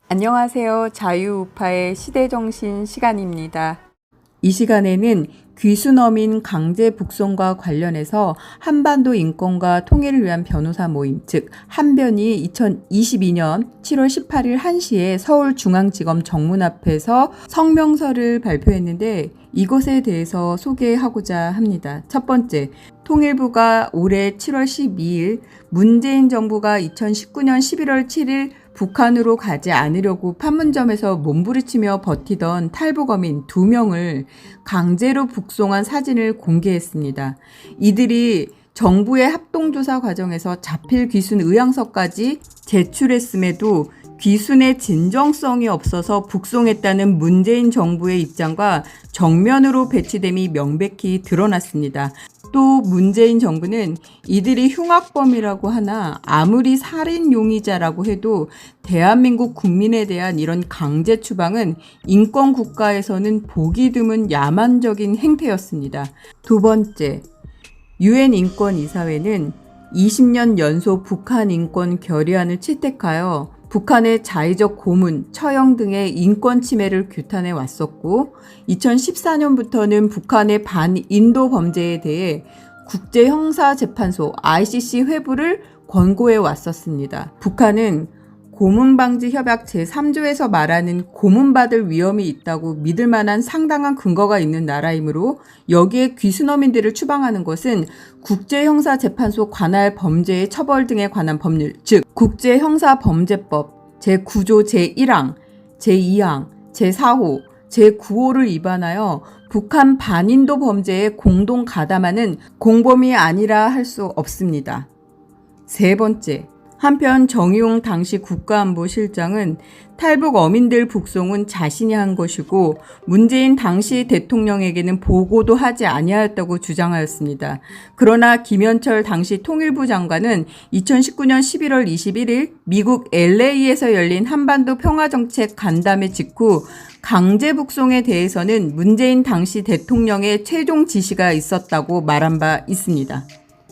안녕하세요. 자유우파의 시대정신 시간입니다. 이 시간에는 귀순어민 강제 북송과 관련해서 한반도 인권과 통일을 위한 변호사 모임, 즉 한변이 2022년 7월 18일 1시에 서울중앙지검 정문 앞에서 성명서를 발표했는데 이것에 대해서 소개하고자 합니다. 첫 번째, 통일부가 올해 7월 12일 문재인 정부가 2019년 11월 7일 북한으로 가지 않으려고 판문점에서 몸부림치며 버티던 탈북어민 2명을 강제로 북송한 사진을 공개했습니다. 이들이 정부의 합동조사 과정에서 자필 귀순 의향서까지 제출했음에도 귀순의 진정성이 없어서 북송했다는 문재인 정부의 입장과 정면으로 배치됨이 명백히 드러났습니다. 또 문재인 정부는 이들이 흉악범이라고 하나 아무리 살인 용의자라고 해도 대한민국 국민에 대한 이런 강제 추방은 인권 국가에서는 보기 드문 야만적인 행태였습니다. 두 번째, 유엔 인권이사회는 20년 연속 북한 인권 결의안을 채택하여 북한의 자의적 고문, 처형 등의 인권 침해를 규탄해 왔었고 2014년부터는 북한의 반인도 범죄에 대해 국제형사재판소 ICC 회부를 권고해 왔었습니다. 북한은 고문방지협약 제3조에서 말하는 고문받을 위험이 있다고 믿을 만한 상당한 근거가 있는 나라이므로 여기에 귀순어민들을 추방하는 것은 국제형사재판소 관할 범죄의 처벌 등에 관한 법률, 즉 국제형사범죄법 제9조 제1항, 제2항, 제4호, 제9호를 위반하여 북한 반인도 범죄에 공동 가담하는 공범이 아니라 할 수 없습니다. 세 번째, 한편 정의용 당시 국가안보실장은 탈북 어민들 북송은 자신이 한 것이고 문재인 당시 대통령에게는 보고도 하지 아니하였다고 주장하였습니다. 그러나 김현철 당시 통일부 장관은 2019년 11월 21일 미국 LA에서 열린 한반도 평화정책 간담회 직후 강제 북송에 대해서는 문재인 당시 대통령의 최종 지시가 있었다고 말한 바 있습니다.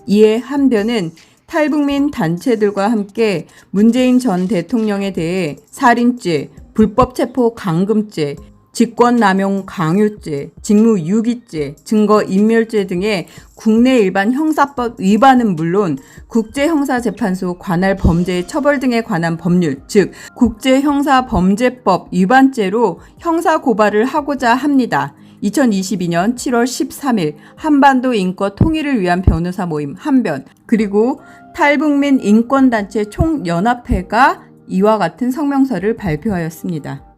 이에 한변은 탈북민 단체들과 함께 문재인 전 대통령에 대해 살인죄, 불법체포 강금죄, 직권남용 강요죄, 직무유기죄, 증거인멸죄 등의 국내 일반 형사법 위반은 물론 국제형사재판소 관할 범죄의 처벌 등에 관한 법률, 즉 국제형사범죄법 위반죄로 형사고발을 하고자 합니다. 2022년 7월 13일 한반도 인권 통일을 위한 변호사 모임 한변, 그리고 탈북민 인권단체 총연합회가 이와 같은 성명서를 발표하였습니다.